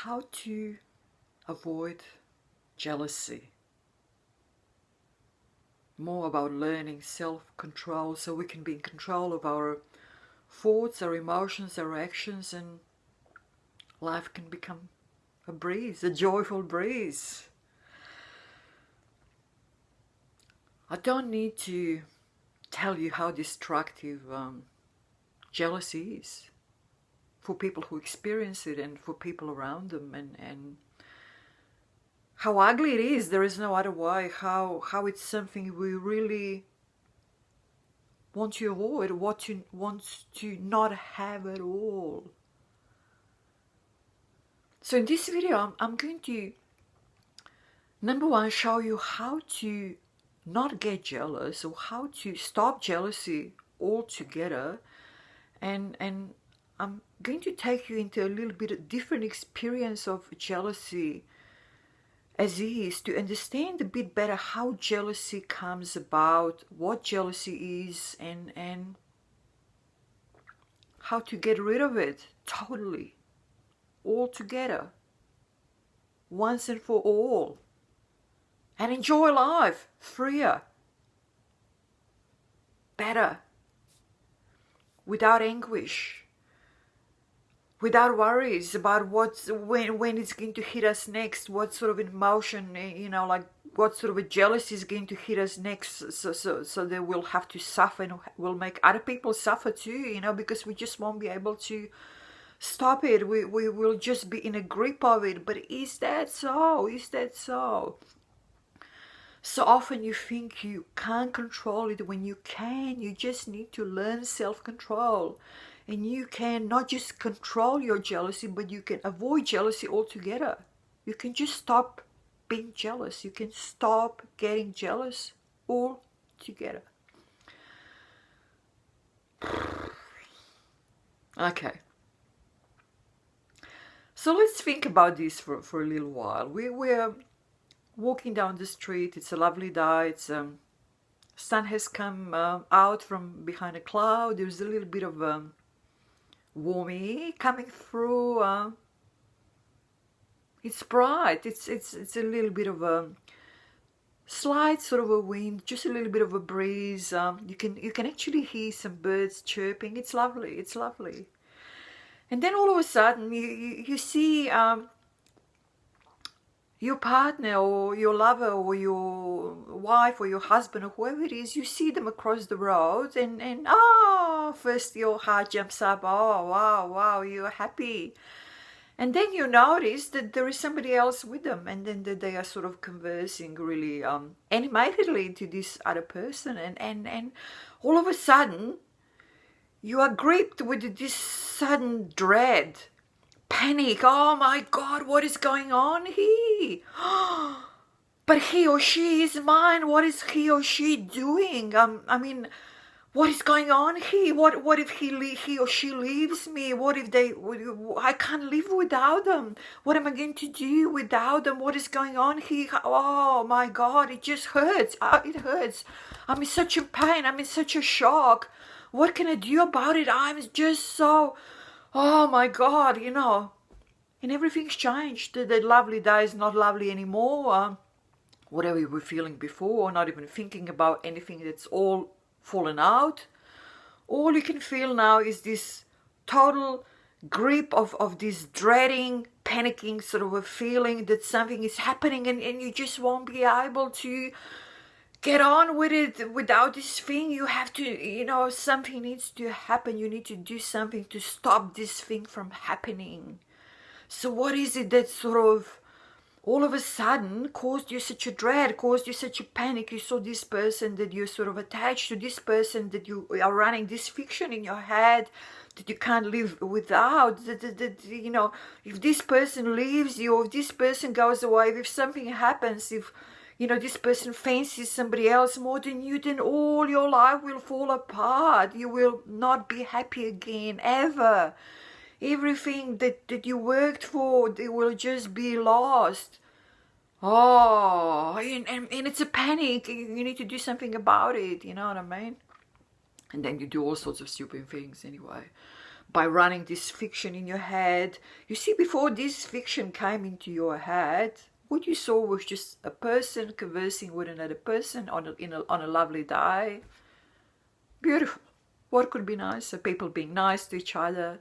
how to avoid jealousy. More about learning self-control so we can be in control of our thoughts, our emotions, our actions, and life can become a breeze, a joyful breeze. I don't need to tell you how destructive jealousy is for people who experience it and for people around them, and how ugly it is. There is no other way. How it's something we really want to avoid, want to not have at all. So in this video, I'm going to, number one, show you how to not get jealous, or how to stop jealousy altogether, and I'm going to take you into a little bit of different experience of jealousy as is, to understand a bit better how jealousy comes about, what jealousy is, and how to get rid of it totally, altogether, once and for all, and enjoy life freer, better, without anguish, without worries about when it's going to hit us next, what sort of emotion, like what sort of a jealousy is going to hit us next, so they will have to suffer and will make other people suffer too, because we just won't be able to stop it. We will just be in a grip of it. But is that so? Is that so? So often you think you can't control it when you can. You just need to learn self-control. And you can not just control your jealousy, but you can avoid jealousy altogether. You can just stop being jealous. You can stop getting jealous altogether. Okay. So let's think about this for a little while. We're walking down the street. It's a lovely day. It's sun has come out from behind a cloud. There's a little bit of warmy coming through. It's bright. It's a little bit of a slight sort of a wind, just a little bit of a breeze. You can actually hear some birds chirping. It's lovely. It's lovely. And then all of a sudden you see your partner or your lover or your wife or your husband or whoever it is. You see them across the road, and first your heart jumps up. Oh, wow, you're happy. And then you notice that there is somebody else with them, and then that they are sort of conversing really animatedly to this other person, and all of a sudden you are gripped with this sudden dread, panic. Oh my God, what is going on here? But he or she is mine. What is he or she doing? What is going on here? What if he or she leaves me? What if I can't live without them? What am I going to do without them? What is going on here? Oh my God, it just hurts. It hurts. I'm in such a pain. I'm in such a shock. What can I do about it? I'm just so, oh my God, and everything's changed. That lovely day is not lovely anymore. Whatever you were feeling before, not even thinking about anything, that's all fallen out. All you can feel now is this total grip of this dreading, panicking sort of a feeling that something is happening, and you just won't be able to get on with it without this thing. You have to, something needs to happen. You need to do something to stop this thing from happening. So what is it that sort of all of a sudden caused you such a dread, caused you such a panic? You saw this person, that you're sort of attached to this person, that you are running this fiction in your head that you can't live without, that if this person leaves you, or if this person goes away, if something happens, if this person fancies somebody else more than you, then all your life will fall apart. You will not be happy again, ever. Everything that you worked for, they will just be lost. Oh, and it's a panic. You need to do something about it, you know what I mean? And then you do all sorts of stupid things anyway. by running this fiction in your head. You see, before this fiction came into your head, what you saw was just a person conversing with another person on a lovely day. Beautiful. What could be nicer? People being nice to each other.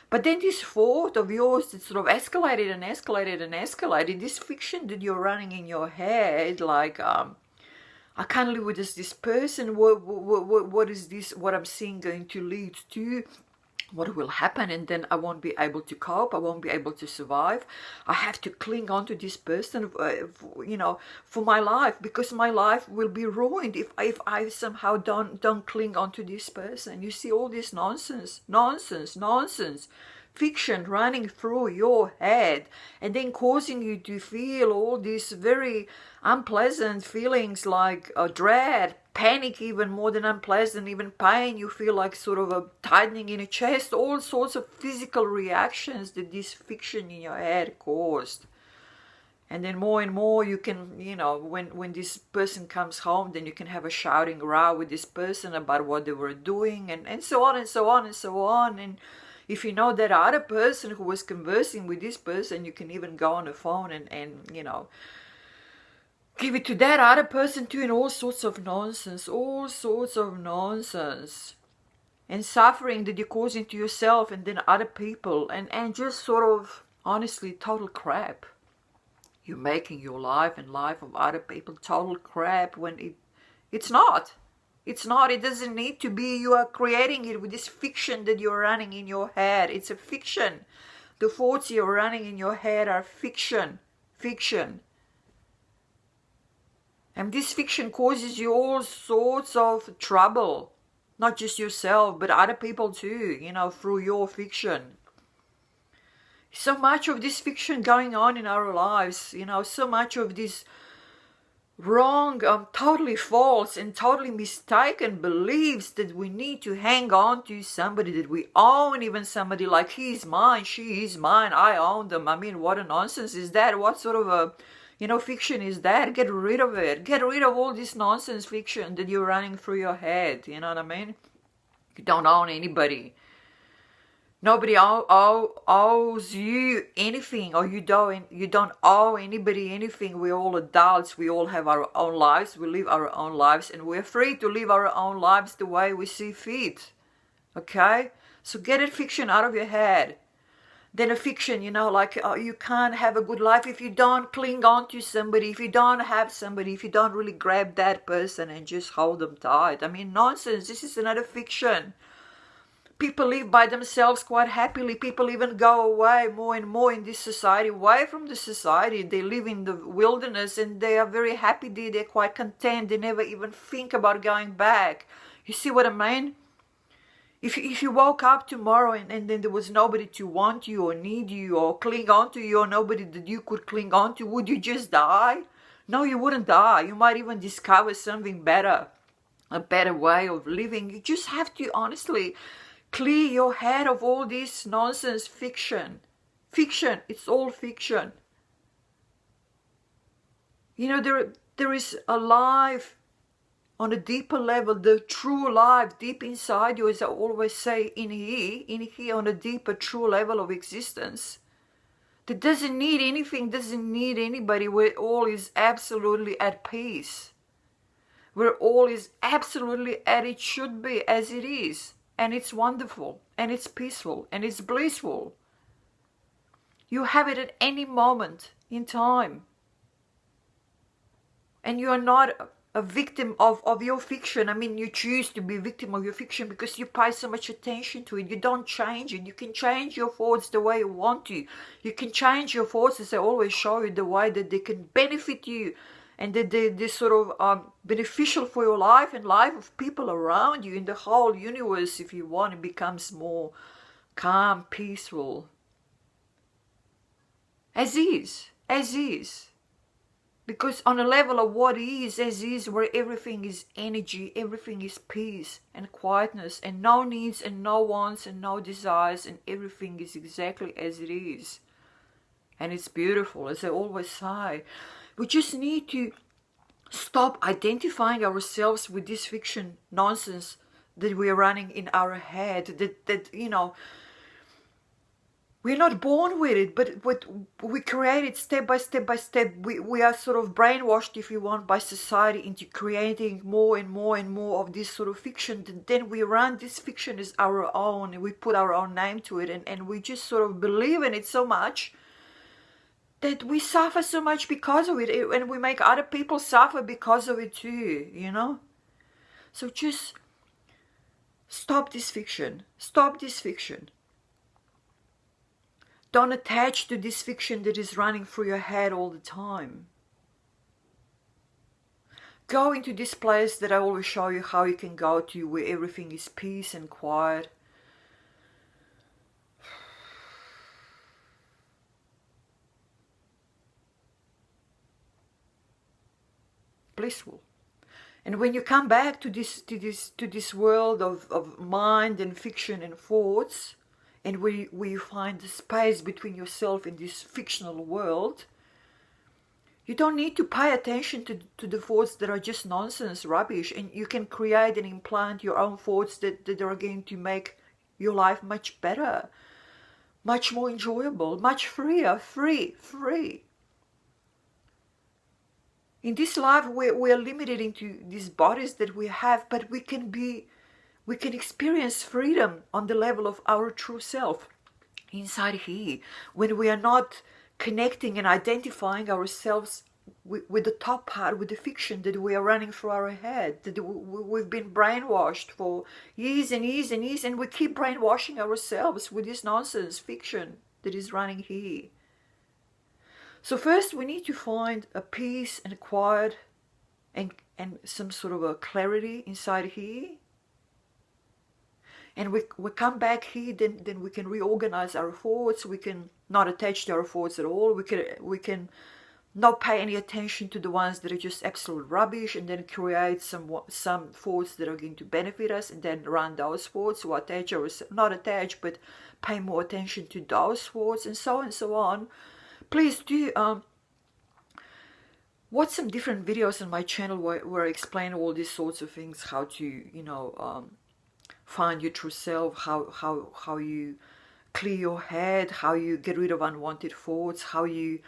But then this thought of yours that sort of escalated and escalated and escalated, this fiction that you're running in your head, like, I can't live with this person. What is this? What I'm seeing going to lead to? What will happen? And then I won't be able to cope. I won't be able to survive. I have to cling on to this person, for my life, because my life will be ruined if I somehow don't cling on to this person. You see all this nonsense, fiction running through your head, and then causing you to feel all these very unpleasant feelings like dread, panic, even more than unpleasant, even pain. You feel like sort of a tightening in your chest, all sorts of physical reactions that this fiction in your head caused. And then more and more you can, when this person comes home, then you can have a shouting row with this person about what they were doing, and so on and so on and so on. And if you know that other person who was conversing with this person, you can even go on the phone and give it to that other person too, and all sorts of nonsense, and suffering that you're causing to yourself and then other people, and just sort of, honestly, total crap. You're making your life and life of other people total crap when it's not. It's not. It doesn't need to be. You are creating it with this fiction that you're running in your head. It's a fiction. The thoughts you're running in your head are fiction. And this fiction causes you all sorts of trouble. Not just yourself, but other people too, through your fiction. So much of this fiction going on in our lives, so much of this wrong, totally false and totally mistaken beliefs that we need to hang on to somebody that we own, even somebody like he is mine, she is mine, I own them. I mean, what a nonsense is that? What sort of a fiction is that? Get rid of it. Get rid of all this nonsense fiction that you're running through your head. You know what I mean? You don't own anybody. Nobody owes you anything, or you don't owe anybody anything. We're all adults. We all have our own lives. We live our own lives, and we're free to live our own lives the way we see fit. Okay? So get a fiction out of your head. Then a fiction, you can't have a good life if you don't cling on to somebody, if you don't have somebody, if you don't really grab that person and just hold them tight. I mean, nonsense. This is another fiction. People live by themselves quite happily. People even go away more and more in this society, away from the society. They live in the wilderness and they are very happy there. They're quite content. They never even think about going back. You see what I mean? If you woke up tomorrow and then there was nobody to want you or need you or cling on to you, or nobody that you could cling on to, would you just die? No, you wouldn't die. You might even discover something better, a better way of living. You just have to honestly clear your head of all this nonsense fiction. Fiction, it's all fiction. There is a life on a deeper level, the true life deep inside you, as I always say, in here, on a deeper, true level of existence, that doesn't need anything, doesn't need anybody, where all is absolutely at peace, where all is absolutely as it should be, as it is. And it's wonderful, and it's peaceful, and it's blissful. You have it at any moment in time. And you are not a victim of your fiction. I mean, you choose to be a victim of your fiction because you pay so much attention to it. You don't change it. You can change your thoughts the way you want to. You can change your thoughts, as I always show you, the way that they can benefit you, and that they're sort of beneficial for your life and life of people around you in the whole universe. If you want, it becomes more calm, peaceful. As is. Because on a level of what is, as is, where everything is energy, everything is peace and quietness, and no needs and no wants and no desires, and everything is exactly as it is. And it's beautiful, as I always say. We just need to stop identifying ourselves with this fiction nonsense that we are running in our head. That we're not born with it, but we create it step by step by step. We are sort of brainwashed, if you want, by society into creating more and more and more of this sort of fiction. And then we run this fiction as our own, and we put our own name to it, and we just sort of believe in it so much that we suffer so much because of it, and we make other people suffer because of it too, you know? So just stop this fiction. Stop this fiction. Don't attach to this fiction that is running through your head all the time. Go into this place that I always show you how you can go to, where everything is peace and quiet. Blissful. And when you come back to this world of mind and fiction and thoughts, and where you find the space between yourself and this fictional world, you don't need to pay attention to the thoughts that are just nonsense, rubbish, and you can create and implant your own thoughts that are going to make your life much better, much more enjoyable, much freer, free. In this life, we're limited into these bodies that we have, but we can experience freedom on the level of our true self inside here, when we are not connecting and identifying ourselves with the top part, with the fiction that we are running through our head, that we've been brainwashed for years and years and years, and we keep brainwashing ourselves with this nonsense fiction that is running here. So first we need to find a peace and a quiet and some sort of a clarity inside here. And we come back here, then we can reorganize our thoughts. We can not attach to our thoughts at all. We can not pay any attention to the ones that are just absolute rubbish, and then create some thoughts that are going to benefit us, and then run those thoughts, or attach or not attach, but pay more attention to those thoughts, and so on and so on. Please do watch some different videos on my channel where I explain all these sorts of things, how to find your true self, how you clear your head, how you get rid of unwanted thoughts, how you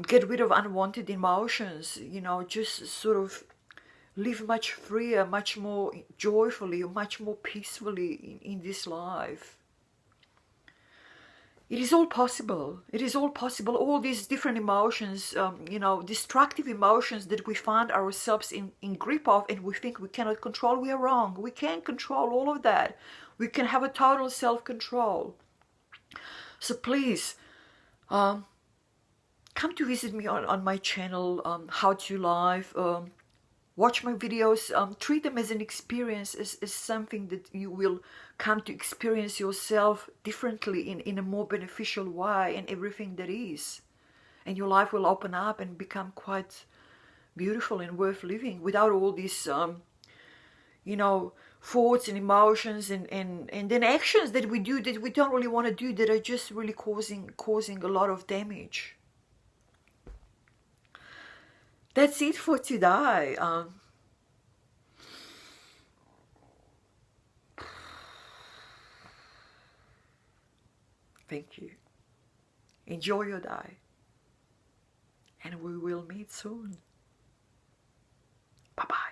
get rid of unwanted emotions, just sort of live much freer, much more joyfully, much more peacefully in this life. It is all possible. It is all possible. All these different emotions, destructive emotions that we find ourselves in grip of, and we think we cannot control, we are wrong. We can control all of that. We can have a total self-control. So please, come to visit me on my channel, How to Life. Watch my videos, treat them as an experience, as something that you will come to experience yourself differently in a more beneficial way, and everything that is. And your life will open up and become quite beautiful and worth living, without all these, thoughts and emotions and then actions that we do that we don't really want to do, that are just really causing a lot of damage. That's it for today. Thank you. Enjoy your day. And we will meet soon. Bye-bye.